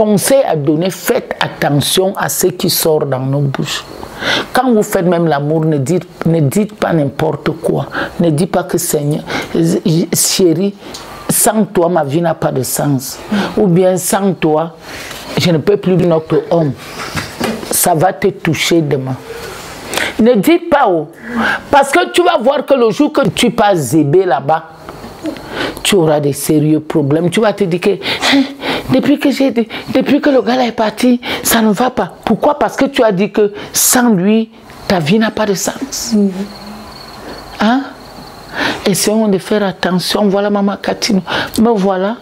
conseil à donner, faites attention à ce qui sort dans nos bouches. Quand vous faites même l'amour, ne dites pas n'importe quoi. Ne dites pas que Seigneur, chérie, sans toi, ma vie n'a pas de sens. Ou bien sans toi, je ne peux plus notre homme. Ça va te toucher demain. Ne dites pas oh. Parce que tu vas voir que le jour que tu passes zébé là-bas, tu auras des sérieux problèmes. Tu vas te dire que depuis que le gars est parti, ça ne va pas. Pourquoi? Parce que tu as dit que sans lui, ta vie n'a pas de sens. Hein? Essayons de faire attention. Voilà maman Catino. Me voilà.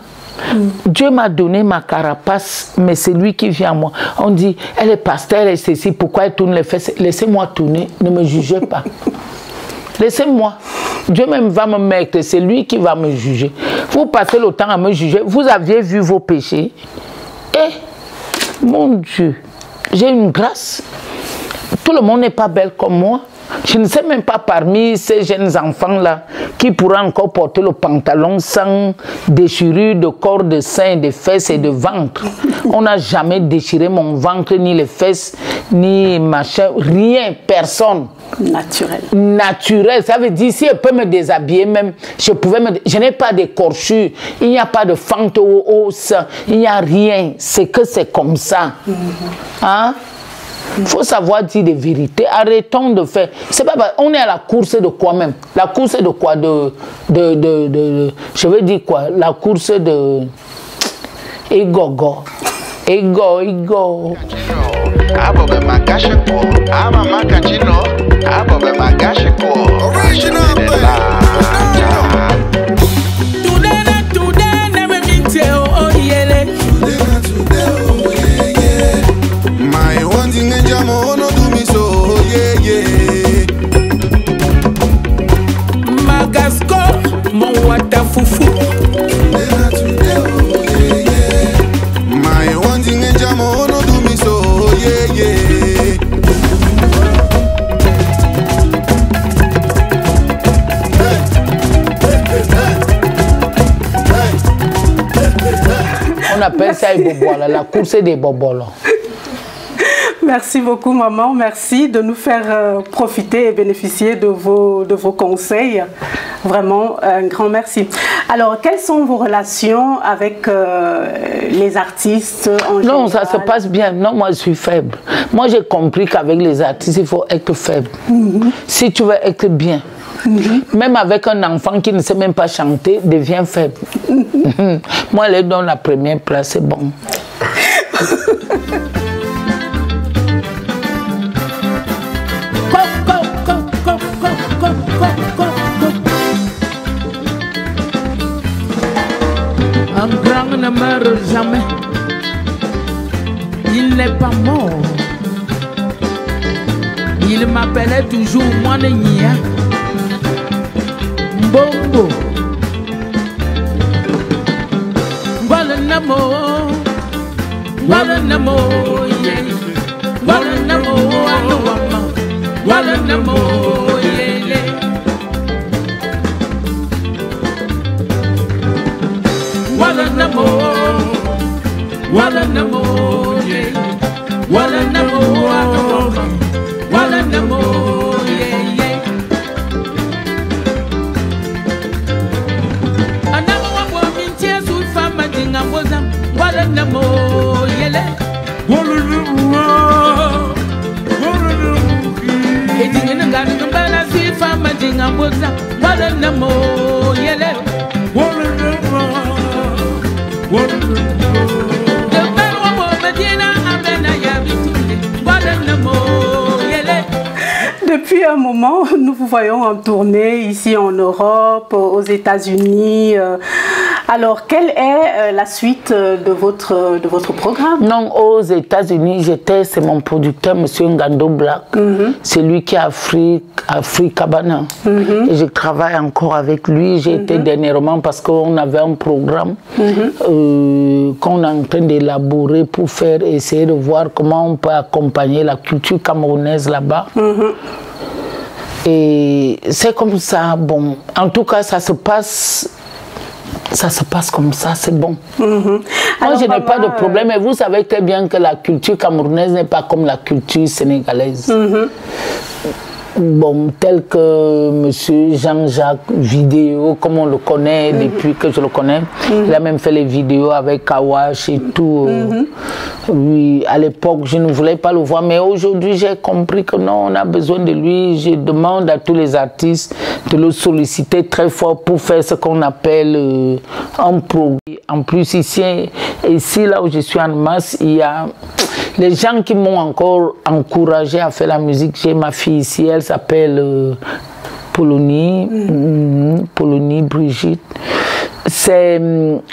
Dieu m'a donné ma carapace, mais c'est lui qui vient à moi. On dit, elle est pasteur, elle est ceci, pourquoi elle tourne les fesses? Laissez-moi tourner, ne me jugez pas. Laissez-moi. Dieu même va me mettre, c'est lui qui va me juger. Vous passez le temps à me juger, vous aviez vu vos péchés. Et, mon Dieu, j'ai une grâce. Tout le monde n'est pas belle comme moi. Je ne sais même pas parmi ces jeunes enfants-là qui pourraient encore porter le pantalon sans déchirure de corps, de seins, de fesses et de ventre. On n'a jamais déchiré mon ventre, ni les fesses, ni machin, rien, personne. Naturel. Naturel, ça veut dire si elle peut me déshabiller même, je n'ai pas d'écorchure, il n'y a pas de fente au sein, il n'y a rien, c'est que c'est comme ça. Hein? Il faut savoir dire des vérités. Arrêtons de faire. C'est pas. On est à la course de quoi même? La course de quoi? Je veux dire quoi? La course de. Ego. Mon wata fufu. My one thing in jamo no do me so On appelle ça la course des bobolos. Merci beaucoup maman, merci de nous faire profiter et bénéficier de vos conseils. Vraiment, un grand merci. Alors, quelles sont vos relations avec les artistes en général? Non, ça se passe bien. Non, moi, je suis faible. Moi, j'ai compris qu'avec les artistes, il faut être faible. Si tu veux être bien, même avec un enfant qui ne sait même pas chanter, deviens faible. Moi, elle est dans la première place, c'est bon. Un grand ne meurt jamais, il n'est pas mort. Il m'appelait toujours Moanenia Mbombo. Walanamo, Walanamo, Walanamo, Walanamo, Walanamo, Walanamo, Walanamo, Walanamo, Anamo wa mintia su fama dinga boza, Walanamo, yele, Walanamo, Edinga ngani ngambala su fama dinga boza, Walanamo, yele, Walanamo. Depuis un moment, nous vous voyons en tournée ici en Europe, aux États-Unis. Alors, quelle est la suite de votre programme? Non, aux États-Unis, c'est mon producteur, M. Ngando Black. C'est lui qui a Africabana. Et je travaille encore avec lui. J'ai été dernièrement parce qu'on avait un programme qu'on est en train d'élaborer pour essayer de voir comment on peut accompagner la culture camerounaise là-bas. Et c'est comme ça. Bon, en tout cas, ça se passe ça se passe comme ça, c'est bon. Moi, Alors, je n'ai pas de maman, problème. Et vous savez très bien que la culture camerounaise n'est pas comme la culture sénégalaise. Bon, tel que M. Jean-Jacques Vidéo, comme on le connaît depuis que je le connais. Il a même fait les vidéos avec Kawash et tout. Oui, à l'époque, je ne voulais pas le voir. Mais aujourd'hui, j'ai compris que non, on a besoin de lui. Je demande à tous les artistes de le solliciter très fort pour faire ce qu'on appelle un programme. En plus, ici, là où je suis en masse, il y a les gens qui m'ont encore encouragé à faire la musique. J'ai ma fille ici, elle s'appelle Polonie Brigitte. C'est,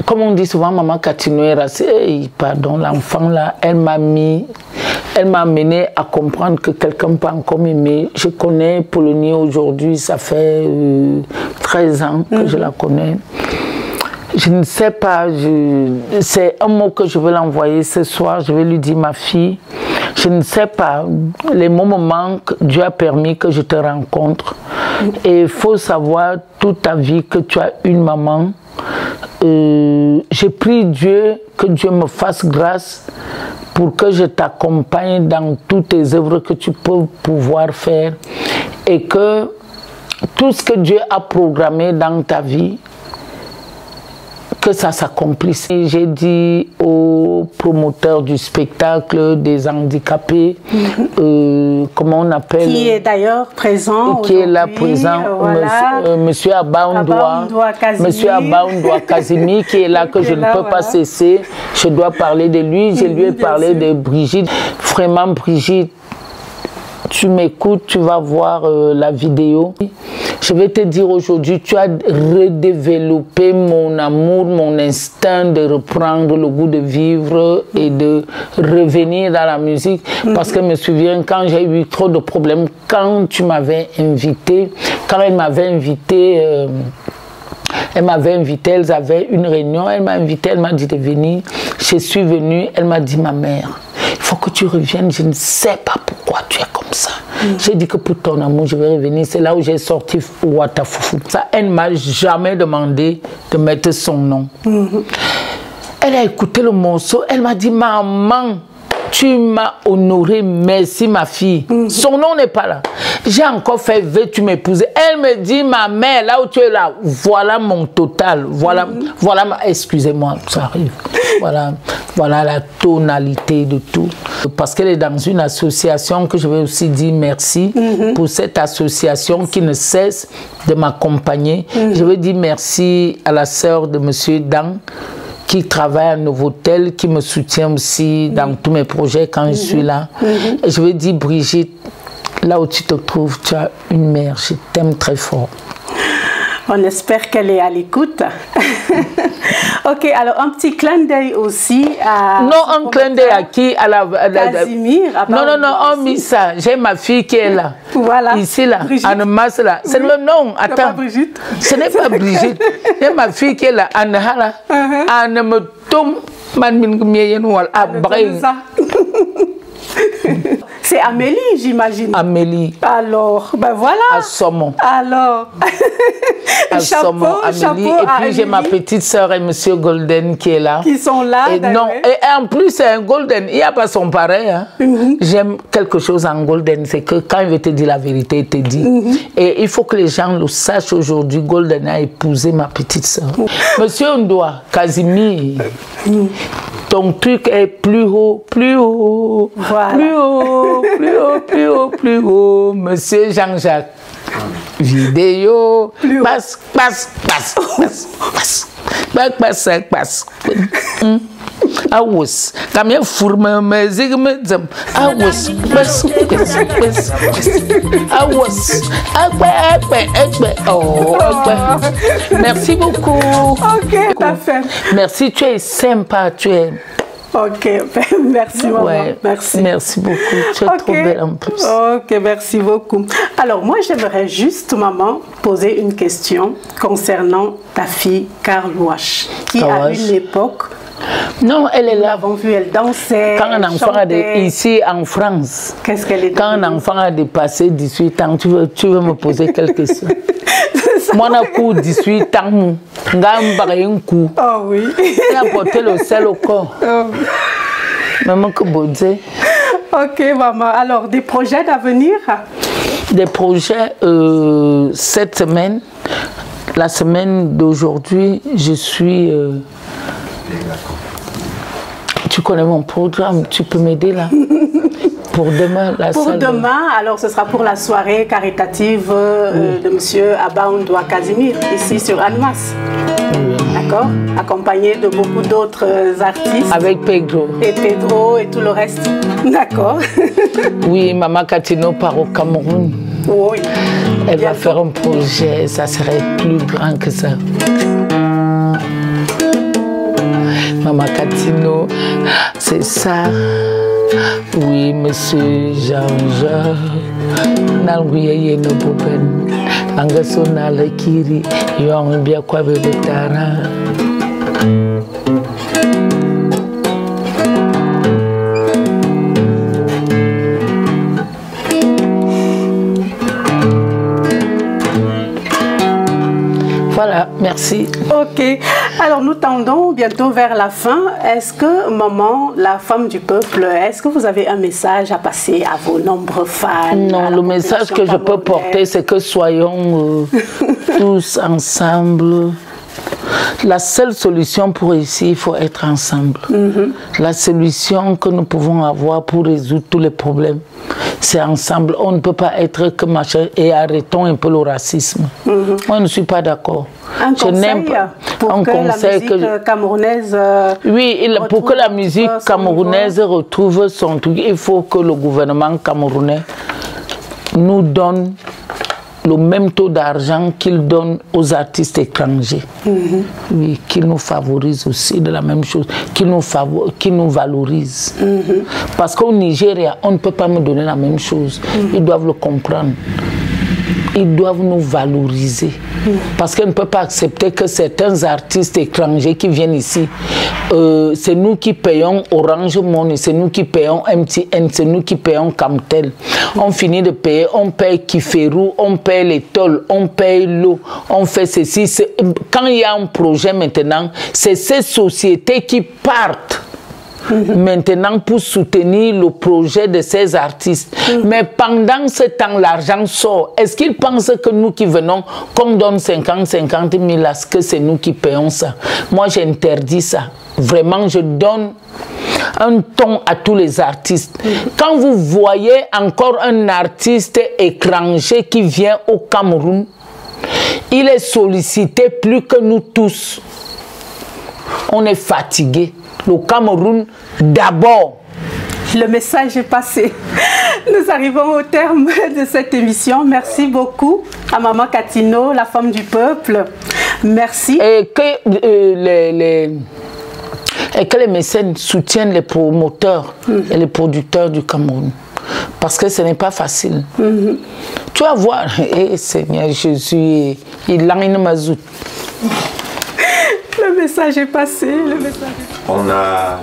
comme on dit souvent, maman Katinuera, pardon, l'enfant là, elle m'a amené à comprendre que quelqu'un peut encore m'aimer. Je connais Polonie aujourd'hui, ça fait 13 ans que je la connais. Je ne sais pas, c'est un mot que je vais l'envoyer ce soir, je vais lui dire ma fille, je ne sais pas, les moments que Dieu a permis que je te rencontre. Et il faut savoir toute ta vie que tu as une maman. J'ai prié Dieu, que Dieu me fasse grâce pour que je t'accompagne dans toutes tes œuvres que tu peux pouvoir faire. Et que tout ce que Dieu a programmé dans ta vie, que ça s'accomplisse. J'ai dit aux promoteurs du spectacle des handicapés, comment on appelle, qui est d'ailleurs présent, qui est là présent, voilà. monsieur Abaoundoua Kazimi, qui est là, que je ne peux pas cesser. Je dois parler de lui. Je lui ai parlé de Brigitte. Vraiment, Brigitte, tu m'écoutes, tu vas voir la vidéo. Je vais te dire aujourd'hui, tu as redéveloppé mon amour, mon instinct de reprendre le goût de vivre et de revenir dans la musique. Parce que je me souviens, quand j'ai eu trop de problèmes, quand tu m'avais invité, quand elle m'avait invité, elles avaient une réunion, elle m'a invité, elle m'a dit de venir. Je suis venue, elle m'a dit, ma mère, il faut que tu reviennes, je ne sais pas pourquoi tu es comme ça. J'ai dit que pour ton amour, je vais revenir. C'est là où j'ai sorti Watafoufou. Ça, elle ne m'a jamais demandé de mettre son nom. Elle a écouté le morceau, elle m'a dit, maman, tu m'as honoré, merci ma fille. Son nom n'est pas là. J'ai encore fait, veux-tu m'épouser? Elle me dit, ma mère, là où tu es là, voilà mon total. Voilà, excusez-moi, ça arrive. Voilà la tonalité de tout. Parce qu'elle est dans une association que je vais aussi dire merci pour cette association qui ne cesse de m'accompagner. Je veux dire merci à la sœur de M. Dan, qui travaille à Novotel, qui me soutient aussi dans tous mes projets quand je suis là. Et je veux dire, Brigitte, là où tu te trouves, tu as une mère, je t'aime très fort. On espère qu'elle est à l'écoute. Ok, alors un petit clin d'œil aussi à... Non, un clin d'œil à qui? À la... Casimir. Non, on mis ça. J'ai ma fille qui est là. Voilà. Ici, là. Brigitte. Anne Masse, là. C'est le nom. Attends. Pas Brigitte. Ce n'est pas Brigitte. J'ai ma fille qui est là. Anne Hala. Anne me tombe. C'est Amélie, j'imagine. Amélie. Alors, ben voilà. À Saumon. Alors, à Saumon, Amélie. Et puis j'ai ma petite sœur et monsieur Golden qui est là. Qui sont là. Et non, et en plus c'est un Golden. Il n'y a pas son pareil. Hein. J'aime quelque chose en Golden, c'est que quand il veut te dire la vérité, il te dit. Et il faut que les gens le sachent aujourd'hui. Golden a épousé ma petite sœur. Monsieur Ndoua, Casimir. Ton truc est plus haut, plus haut, voilà. Plus haut, plus haut, plus haut, plus haut, monsieur Jean-Jacques. Vidéo, passe. Awus, kami furma music medem. Awus, Oh, merci beaucoup. Ok, parfait. Merci, tu es sympa, tu es. Ok, merci maman. Ouais, merci beaucoup, tu es trop belle en plus. Ok, merci beaucoup. Alors moi j'aimerais juste, maman, poser une question concernant ta fille Karl Wash, qui à une époque Non, elle est Nous là. l'avons vue, elle dansait. Quand un elle enfant a chantait. ici en France, Qu'est-ce qu'elle est quand un devenue? enfant a dépassé 18 ans, tu veux me poser quelques questions? Moi, j'ai 18 ans, un coup. Oh oui. Elle a porté le sel au corps. Oh. Maman que Bodze. Ok, maman. Alors, des projets d'avenir? Des projets cette semaine. La semaine d'aujourd'hui, je suis... tu connais mon programme, tu peux m'aider là? Pour demain, la Pour salle demain, alors ce sera pour la soirée caritative de monsieur Abba Ondoa Casimir, ici sur Annemasse. D'accord? Accompagné de beaucoup d'autres artistes. Avec Pedro. Et Pedro et tout le reste. D'accord? Oui, Maman Katino part au Cameroun. Oui. Elle va faire un projet, ça serait plus grand que ça. Maman Katino, c'est ça. Oui, monsieur Jean-Jacques. Nalguye no boben. Angaso nalekiri. Yon bien quoi bébé tara. Voilà, merci. Ok. Alors nous tendons bientôt vers la fin. Est-ce que, maman, la femme du peuple, est-ce que vous avez un message à passer à vos nombreux fans? Non, le message que je peux porter, c'est que soyons tous ensemble. La seule solution pour ici, il faut être ensemble. La solution que nous pouvons avoir pour résoudre tous les problèmes, c'est ensemble. On ne peut pas être que machin et arrêtons un peu le racisme. Moi, je ne suis pas d'accord. Un conseil pour que la musique camerounaise... Oui, pour que la musique camerounaise retrouve son truc, il faut que le gouvernement camerounais nous donne le même taux d'argent qu'il donne aux artistes étrangers. Oui, qu'il nous favorise aussi de la même chose, qu'il nous valorise. Parce qu'au Nigeria, on ne peut pas me donner la même chose. Ils doivent le comprendre. Ils doivent nous valoriser. Parce qu'on ne peut pas accepter que certains artistes étrangers qui viennent ici, c'est nous qui payons Orange Money, c'est nous qui payons MTN, c'est nous qui payons Camtel. On finit de payer, on paye Kiferou, on paye les tolls, on paye l'eau, on fait ceci. Quand il y a un projet maintenant, c'est ces sociétés qui partent maintenant pour soutenir le projet de ces artistes. Mais pendant ce temps, l'argent sort. Est-ce qu'ils pensent que nous qui venons, qu'on donne 50 000, est-ce que c'est nous qui payons ça? Moi, j'interdis ça. Vraiment, je donne un ton à tous les artistes. Quand vous voyez encore un artiste étranger qui vient au Cameroun, il est sollicité plus que nous tous. On est fatigué. Le Cameroun d'abord. Le message est passé. Nous arrivons au terme de cette émission. Merci beaucoup à Maman Katino, la femme du peuple. Merci. Et que les mécènes soutiennent les promoteurs et les producteurs du Cameroun. Parce que ce n'est pas facile. Tu vas voir, Seigneur Jésus, il a une mazout. Le message est passé. On a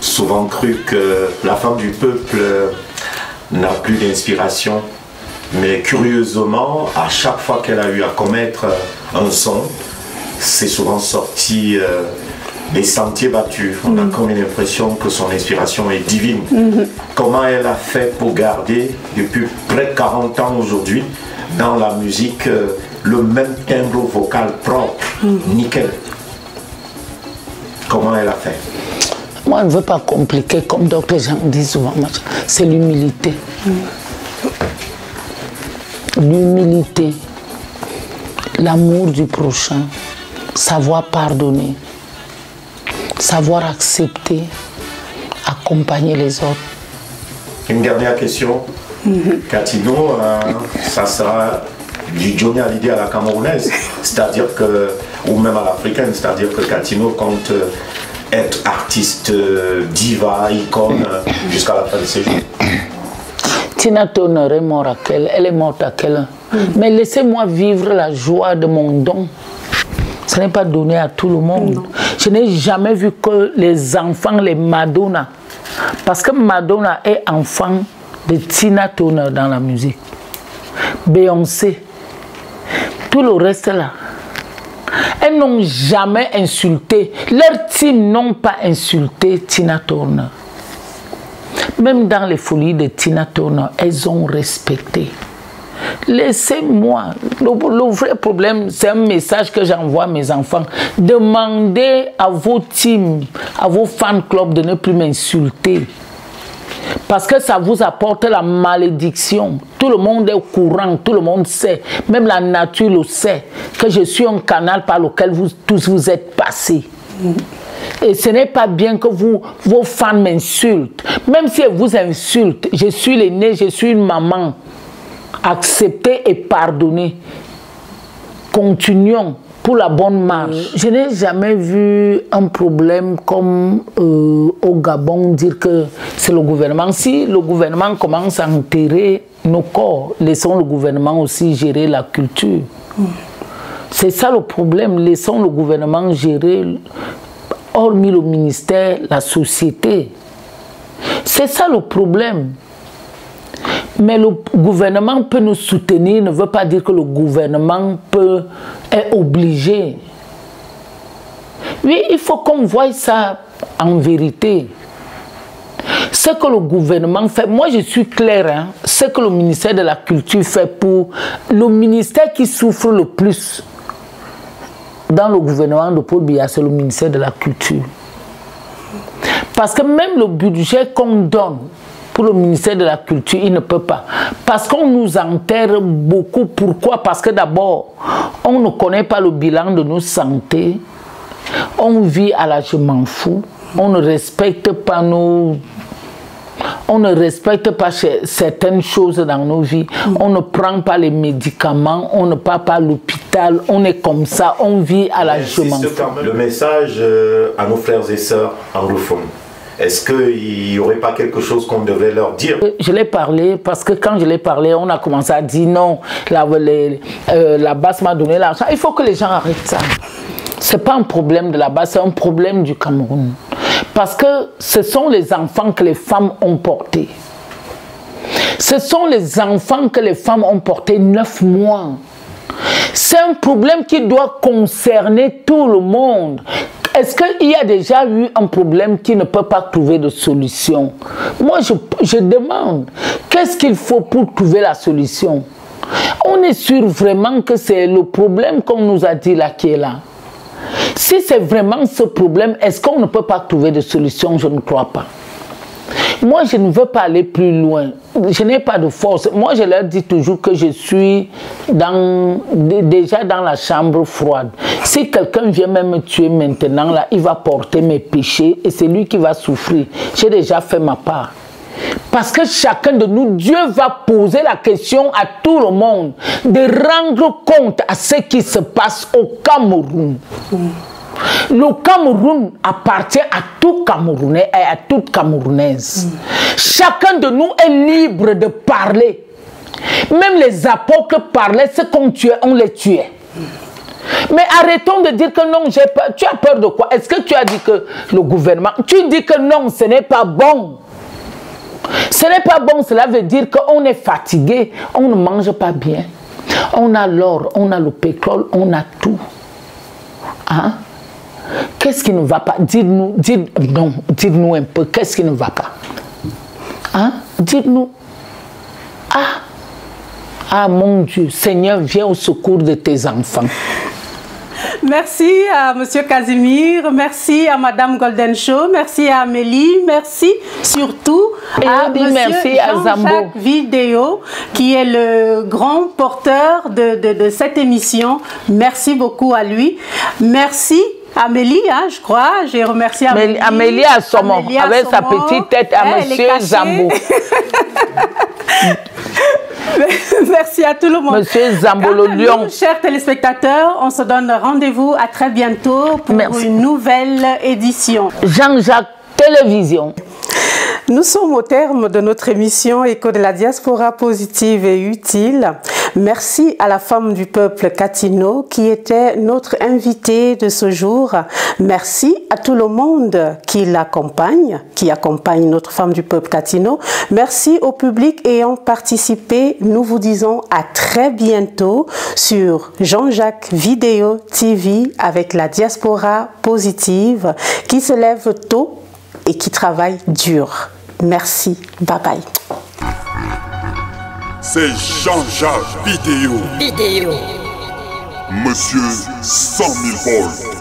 souvent cru que la femme du peuple n'a plus d'inspiration. Mais curieusement, à chaque fois qu'elle a eu à commettre un son, c'est souvent sorti des sentiers battus. On a comme l'impression que son inspiration est divine. Comment elle a fait pour garder, depuis près de 40 ans aujourd'hui, dans la musique, le même timbre vocal propre, nickel. Comment elle a fait? Moi, je ne veux pas compliquer, comme d'autres gens disent souvent. C'est l'humilité. L'humilité, l'amour du prochain, savoir pardonner, savoir accepter, accompagner les autres. Une dernière question. Katino, ça sera du Johnny Hallyday à la camerounaise, c'est-à-dire que, ou même à l'africaine, c'est-à-dire que Katino compte être artiste diva, icône, jusqu'à la fin de ses jours. Tina Turner est morte à quelle? Elle est morte à quelle? Mais laissez-moi vivre la joie de mon don. Ce n'est pas donné à tout le monde. Je n'ai jamais vu que les enfants, les Madonna, parce que Madonna est enfant de Tina Turner dans la musique, Beyoncé, tout le reste là. Elles n'ont jamais insulté, leurs teams n'ont pas insulté Tina Turner. Même dans les folies de Tina Turner, elles ont respecté. Laissez-moi. Le vrai problème, c'est un message que j'envoie à mes enfants. Demandez à vos teams, à vos fan clubs de ne plus m'insulter. Parce que ça vous apporte la malédiction. Tout le monde est au courant, tout le monde sait. Même la nature le sait. Que je suis un canal par lequel vous tous vous êtes passés. Et ce n'est pas bien que vos fans m'insultent. Même si elles vous insultent, je suis l'aîné, je suis une maman. Acceptez et pardonnez. Continuons pour la bonne marche. Je n'ai jamais vu un problème comme au Gabon dire que c'est le gouvernement. Si le gouvernement commence à enterrer nos corps, laissons le gouvernement aussi gérer la culture. C'est ça le problème. Laissons le gouvernement gérer, hormis le ministère, la société. C'est ça le problème. Mais le gouvernement peut nous soutenir, ne veut pas dire que le gouvernement est obligé. Oui, il faut qu'on voie ça en vérité. Ce que le gouvernement fait, moi je suis claire, hein, ce que le ministère de la Culture fait pour le ministère qui souffre le plus dans le gouvernement de Paul Biya, c'est le ministère de la Culture. Parce que même le budget qu'on donne pour le ministère de la Culture, il ne peut pas. Parce qu'on nous enterre beaucoup. Pourquoi? Parce que d'abord, on ne connaît pas le bilan de nos santé. On vit à la je m'en fous. On ne respecte pas nos... On ne respecte pas certaines choses dans nos vies. On ne prend pas les médicaments. On ne part pas à l'hôpital. On est comme ça. On vit à la je m'en fous. Le message à nos frères et sœurs anglophones. Est-ce qu'il n'y aurait pas quelque chose qu'on devait leur dire? Je l'ai parlé parce que quand je l'ai parlé, on a commencé à dire non, la base m'a donné l'argent. Il faut que les gens arrêtent ça. Ce n'est pas un problème de la base, c'est un problème du Cameroun. Parce que ce sont les enfants que les femmes ont portés. Ce sont les enfants que les femmes ont portés 9 mois. C'est un problème qui doit concerner tout le monde. Est-ce qu'il y a déjà eu un problème qui ne peut pas trouver de solution? Moi, je demande, qu'est-ce qu'il faut pour trouver la solution? On est sûr vraiment que c'est le problème qu'on nous a dit là qui est là. Si c'est vraiment ce problème, est-ce qu'on ne peut pas trouver de solution? Je ne crois pas. Moi, je ne veux pas aller plus loin. Je n'ai pas de force. Moi, je leur dis toujours que je suis déjà dans la chambre froide. Si quelqu'un vient même me tuer maintenant, là, il va porter mes péchés et c'est lui qui va souffrir. J'ai déjà fait ma part. Parce que chacun de nous, Dieu va poser la question à tout le monde de rendre compte à ce qui se passe au Cameroun. Le Cameroun appartient à tout Camerounais et à toute Camerounaise. Chacun de nous est libre de parler. Même les apôtres parlaient, ce qu'on tuait, on les tuait. Mais arrêtons de dire que non, j'ai peur. Tu as peur de quoi? Est-ce que tu as dit que le gouvernement... Tu dis que non, ce n'est pas bon. Ce n'est pas bon, cela veut dire qu'on est fatigué, on ne mange pas bien. On a l'or, on a le pétrole, on a tout. Hein? Qu'est-ce qui ne va pas? Dites-nous, dites-nous un peu, qu'est-ce qui ne va pas? Hein? Dites-nous. Ah mon Dieu, Seigneur, viens au secours de tes enfants. Merci à M. Casimir, merci à Mme Golden Show, merci à Amélie, merci surtout à M. Jean-Jacques Vidéo, qui est le grand porteur de cette émission. Merci beaucoup à lui. Merci Amélie, hein, je crois, j'ai remercié Amélie. Amélie à Somon, avec sa petite tête à M. Zambo. Merci à tout le monde. Monsieur Zambo le Lion. Chers téléspectateurs, on se donne rendez-vous à très bientôt pour une nouvelle édition. Jean-Jacques Télévision. Nous sommes au terme de notre émission Écho de la diaspora positive et utile. Merci à la femme du peuple Katino qui était notre invitée de ce jour. Merci à tout le monde qui l'accompagne, qui accompagne notre femme du peuple Katino. Merci au public ayant participé. Nous vous disons à très bientôt sur Jean-Jacques Vidéo TV avec la diaspora positive qui se lève tôt et qui travaille dur. Merci. Bye bye. C'est Jean-Jacques Vidéo. Monsieur 100 000 volts.